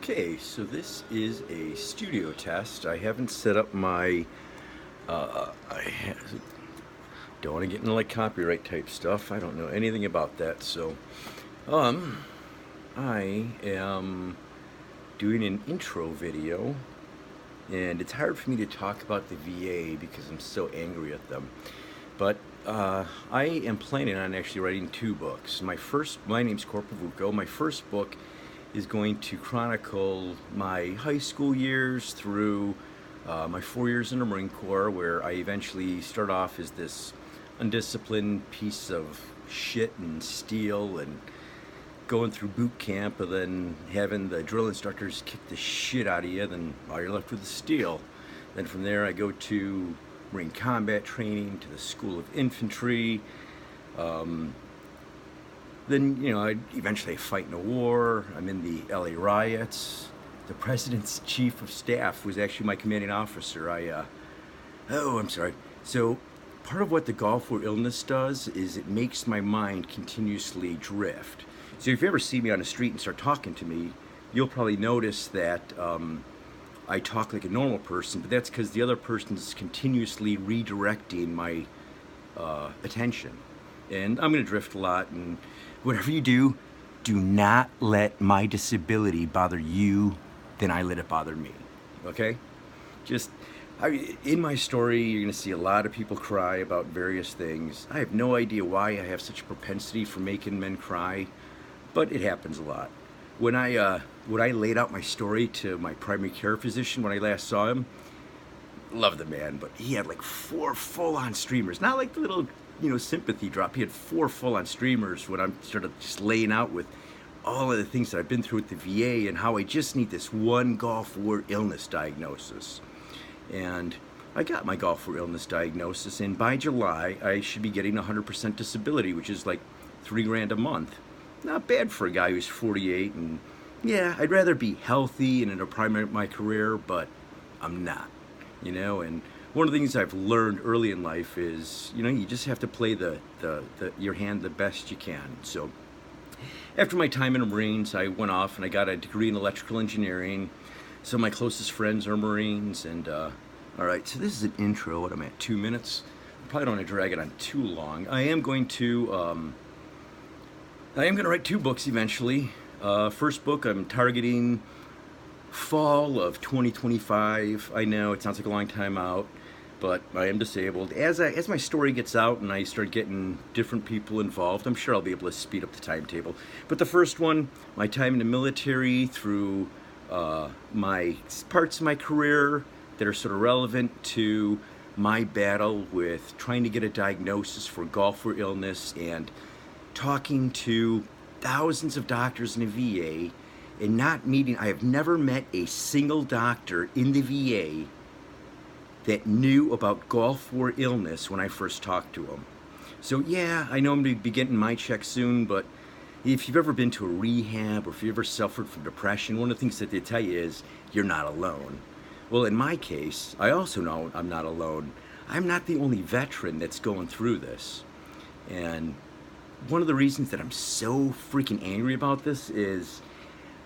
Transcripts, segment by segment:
Okay, so this is a studio test. I haven't set up my. Don't want to get into like copyright type stuff. I don't know anything about that. So, um, I am doing an intro video, and it's hard for me to talk about the VA because I'm so angry at them. But I am planning on actually writing two books. My name's Corpovuco. My first book is going to chronicle my high school years through my 4 years in the Marine Corps, where I eventually start off as this undisciplined piece of shit and steel and going through boot camp and then having the drill instructors kick the shit out of you, then all you're left with is steel. Then from there I go to Marine combat training, to the School of Infantry. Then, I eventually fight in a war. I'm in the LA riots. The president's chief of staff was actually my commanding officer. I'm sorry. So, part of what the Gulf War illness does is it makes my mind continuously drift. So, if you ever see me on the street and start talking to me, you'll probably notice that I talk like a normal person, but that's because the other person is continuously redirecting my attention. And I'm going to drift a lot, and whatever you do not let my disability bother you, then I let it bother me, okay? In my story, you're going to see a lot of people cry about various things. I have no idea why I have such a propensity for making men cry, but it happens a lot. When I laid out my story to my primary care physician when I last saw him, love the man, but he had like 4 full-on streamers, not like the little sympathy drop. He had 4 full-on streamers when I'm sort of just laying out with all of the things that I've been through with the VA and how I just need this one Gulf War illness diagnosis. And I got my Gulf War illness diagnosis, and by July, I should be getting 100% disability, which is like $3,000 a month. Not bad for a guy who's 48, and yeah, I'd rather be healthy and in the prime of my career, but I'm not, and one of the things I've learned early in life is, you just have to play your hand the best you can. So after my time in the Marines, I went off and I got a degree in electrical engineering. Some of my closest friends are Marines. And all right, so this is an intro. What I'm at, 2 minutes. I probably don't want to drag it on too long. I am going to write 2 books eventually. First book, I'm targeting fall of 2025. I know it sounds like a long time out, but I am disabled. As my story gets out and I start getting different people involved, I'm sure I'll be able to speed up the timetable. But the first one, my time in the military through my parts of my career that are sort of relevant to my battle with trying to get a diagnosis for Gulf War illness and talking to thousands of doctors in the VA and I have never met a single doctor in the VA that knew about Gulf War illness when I first talked to them. So yeah, I know I'm going to be getting my check soon, but if you've ever been to a rehab or if you've ever suffered from depression, one of the things that they tell you is you're not alone. Well, in my case, I also know I'm not alone. I'm not the only veteran that's going through this. And one of the reasons that I'm so freaking angry about this is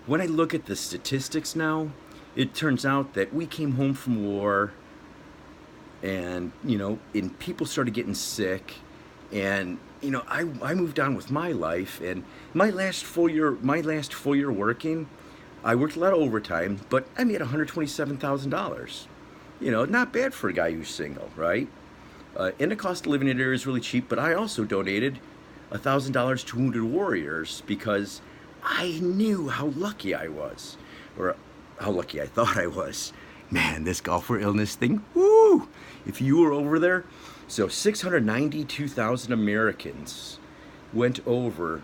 when I look at the statistics now, it turns out that we came home from war and, and people started getting sick, and, I moved on with my life, and my last full year working, I worked a lot of overtime, but I made $127,000. Not bad for a guy who's single, right? And the cost of living in there is really cheap, but I also donated $1,000 to Wounded Warriors because I knew how lucky I was, or how lucky I thought I was. Man, this Gulf War illness thing, woo! If you were over there, so 692,000 Americans went over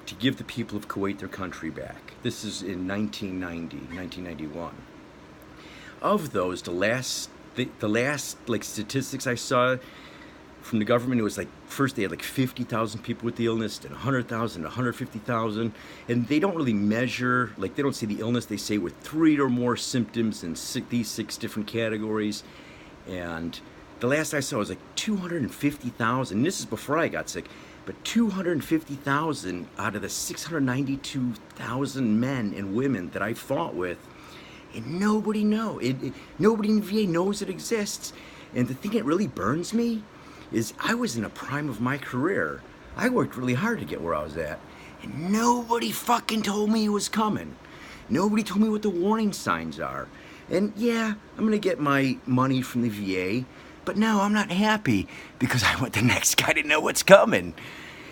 to give the people of Kuwait their country back. This is in 1991. Of those, the last statistics I saw from the government, it was like, first they had like 50,000 people with the illness, then 100,000, 150,000, and they don't really measure, like they don't say the illness, they say with 3 or more symptoms in these 6 different categories, and the last I saw was like 250,000, this is before I got sick, but 250,000 out of the 692,000 men and women that I fought with, and nobody nobody in the VA knows it exists. And the thing that really burns me is I was in the prime of my career. I worked really hard to get where I was at, and nobody fucking told me it was coming. Nobody told me what the warning signs are. And yeah, I'm gonna get my money from the VA, but now I'm not happy because I want the next guy to know what's coming.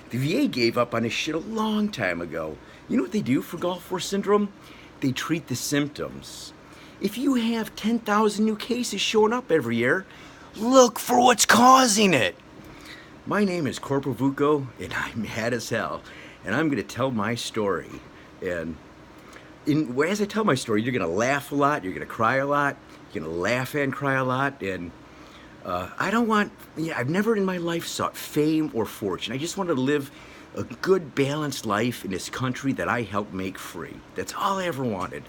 The VA gave up on this shit a long time ago. You know what they do for Gulf War syndrome? They treat the symptoms. If you have 10,000 new cases showing up every year, look for what's causing it. My name is Corporal Vuko, and I'm mad as hell, and I'm gonna tell my story. And as I tell my story, you're gonna laugh a lot, you're gonna cry a lot, you're gonna laugh and cry a lot, and I've never in my life sought fame or fortune. I just wanted to live a good, balanced life in this country that I helped make free. That's all I ever wanted.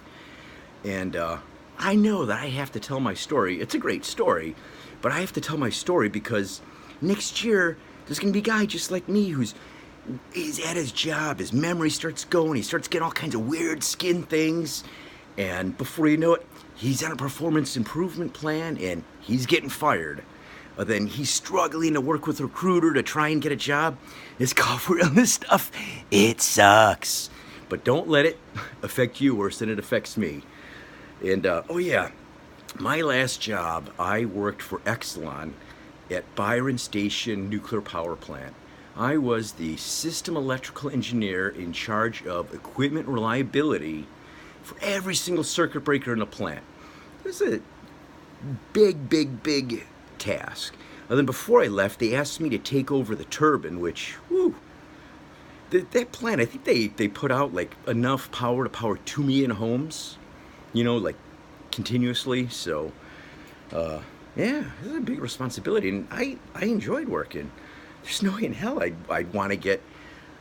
And I know that I have to tell my story. It's a great story, but I have to tell my story because next year there's gonna be a guy just like me he's at his job, his memory starts going, he starts getting all kinds of weird skin things, and before you know it, he's on a performance improvement plan and he's getting fired. Then he's struggling to work with a recruiter to try and get a job. This Gulf War illness stuff, it sucks. But don't let it affect you worse than it affects me. And oh yeah, my last job, I worked for Exelon at Byron Station Nuclear Power Plant. I was the system electrical engineer in charge of equipment reliability for every single circuit breaker in the plant. It was a big task. And then before I left, they asked me to take over the turbine, which, whew, that plant, I think they put out like enough power to power 2 million homes, like continuously. So, yeah, it was a big responsibility, and I enjoyed working. There's no way in hell I'd want to get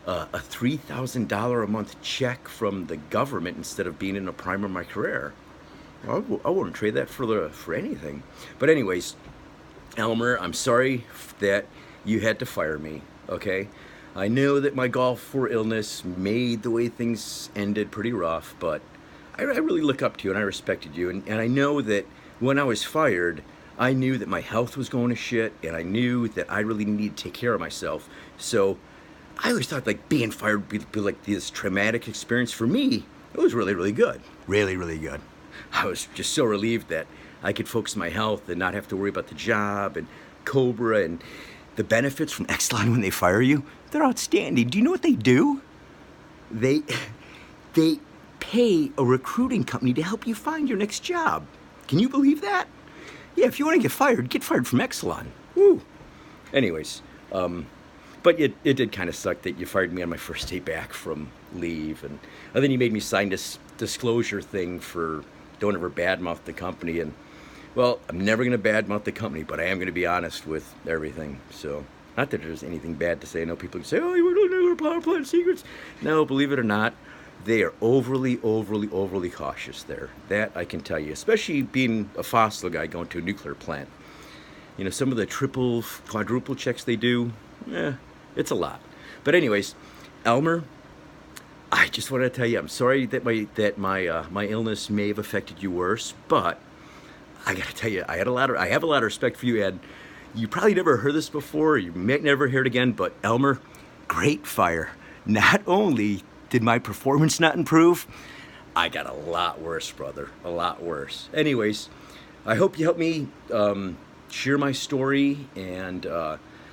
a $3,000 a month check from the government instead of being in the prime of my career. I wouldn't trade that for anything. But anyways, Elmer, I'm sorry that you had to fire me, okay? I know that my Gulf War illness made the way things ended pretty rough, but I really look up to you and I respected you. And I know that when I was fired, I knew that my health was going to shit, and I knew that I really needed to take care of myself. So I always thought like being fired would be like this traumatic experience. For me, it was really good. Really good. I was just so relieved that I could focus on my health and not have to worry about the job and Cobra and the benefits from Exelon when they fire you. They're outstanding. Do you know what they do? They pay a recruiting company to help you find your next job. Can you believe that? Yeah, if you want to get fired from Exelon. Woo. Anyways, but it did kind of suck that you fired me on my first day back from leave, and then you made me sign this disclosure thing for don't ever badmouth the company. And well, I'm never going to badmouth the company, but I am going to be honest with everything. So, not that there's anything bad to say. I know people can say, oh, you don't know power plant secrets. No, believe it or not, they are overly cautious there. That I can tell you, especially being a fossil guy going to a nuclear plant. Some of the triple, quadruple checks they do, it's a lot. But anyways, Elmer, I just want to tell you, I'm sorry that my illness may have affected you worse, but I gotta tell you, I have a lot of respect for you, and you probably never heard this before, you may never hear it again, but Elmer, great fire. Not only did my performance not improve, I got a lot worse, brother, a lot worse. Anyways, I hope you help me share my story and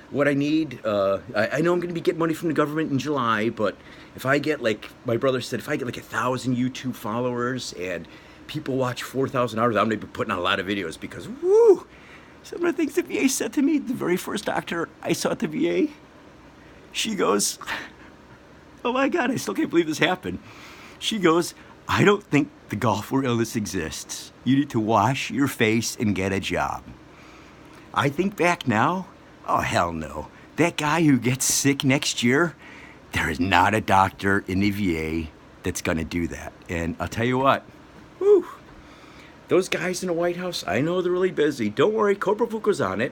what I need. I know I'm gonna be getting money from the government in July, but if I get, like my brother said, if I get like 1,000 YouTube followers and people watch 4,000 hours, I'm gonna be putting out a lot of videos because, woo, some of the things the VA said to me, the very first doctor I saw at the VA, she goes, oh my God, I still can't believe this happened. She goes, I don't think the Gulf War illness exists. You need to wash your face and get a job. I think back now, oh hell no. That guy who gets sick next year, there is not a doctor in the VA that's gonna do that. And I'll tell you what, whew, those guys in the White House, I know they're really busy. Don't worry, Cobra Vuko's on it.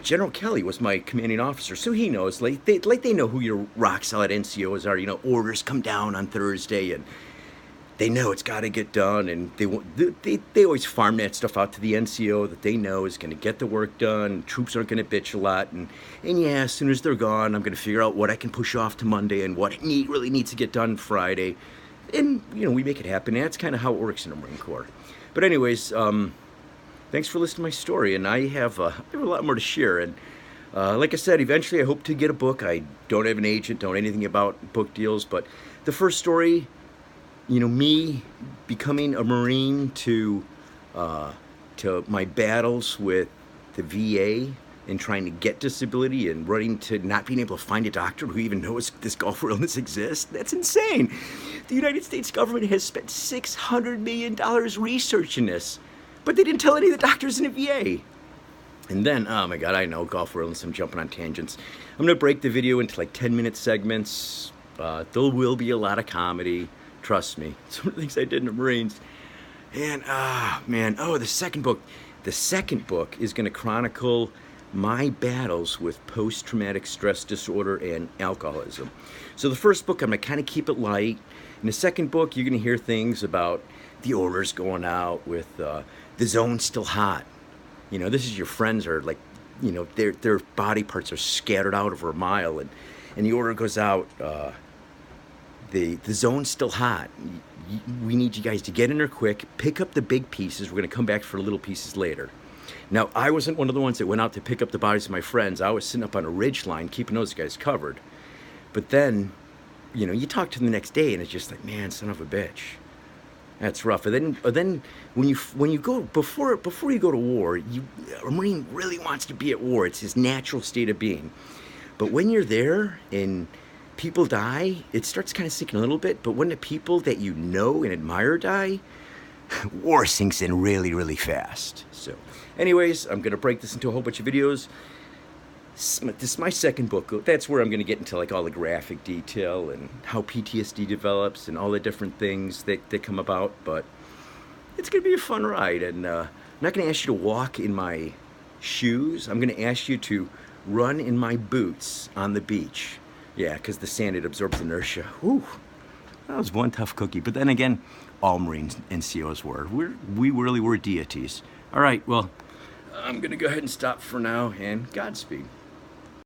General Kelly was my commanding officer, so he knows. They know who your rock solid NCOs are. You know, orders come down on Thursday, and they know it's got to get done, and they always farm that stuff out to the NCO that they know is going to get the work done. Troops aren't going to bitch a lot, and yeah, as soon as they're gone, I'm going to figure out what I can push off to Monday and what really needs to get done Friday, and you know, we make it happen. That's kind of how it works in the Marine Corps. But anyways, thanks for listening to my story, and I have a lot more to share. And like I said, eventually I hope to get a book. I don't have an agent, don't know anything about book deals, but the first story, you know, me becoming a Marine to my battles with the VA and trying to get disability and running to not being able to find a doctor who even knows this golfer illness exists. That's insane. The United States government has spent $600 million researching this, but they didn't tell any of the doctors in the VA. And then, oh my God, I know, golf illness, I'm jumping on tangents. I'm gonna break the video into like 10-minute segments. There will be a lot of comedy. Trust me, some of the things I did in the Marines. And, man, the second book. The second book is going to chronicle my battles with post-traumatic stress disorder and alcoholism. So the first book, I'm going to kind of keep it light. In the second book, you're going to hear things about the orders going out with the zone still hot. You know, this is your friends are like, you know, their body parts are scattered out over a mile, and the order goes out, the zone's still hot. We need you guys to get in there quick, pick up the big pieces. We're going to come back for the little pieces later. Now, I wasn't one of the ones that went out to pick up the bodies of my friends. I was sitting up on a ridge line, keeping those guys covered. But then, you know, you talk to them the next day, and it's just like, man, son of a bitch. That's rough. And then when you go before you go to war, a Marine really wants to be at war. It's his natural state of being. But when you're there and people die, it starts kind of sinking a little bit. But when the people that you know and admire die, war sinks in really, really fast. So anyways, I'm going to break this into a whole bunch of videos. This is my second book. That's where I'm going to get into like all the graphic detail and how PTSD develops and all the different things that come about. But it's going to be a fun ride. And I'm not going to ask you to walk in my shoes. I'm going to ask you to run in my boots on the beach. Yeah, because the sand, it absorbs inertia. Whew, that was one tough cookie. But then again, all Marines and NCOs were. We really were deities. All right, well, I'm going to go ahead and stop for now, and Godspeed.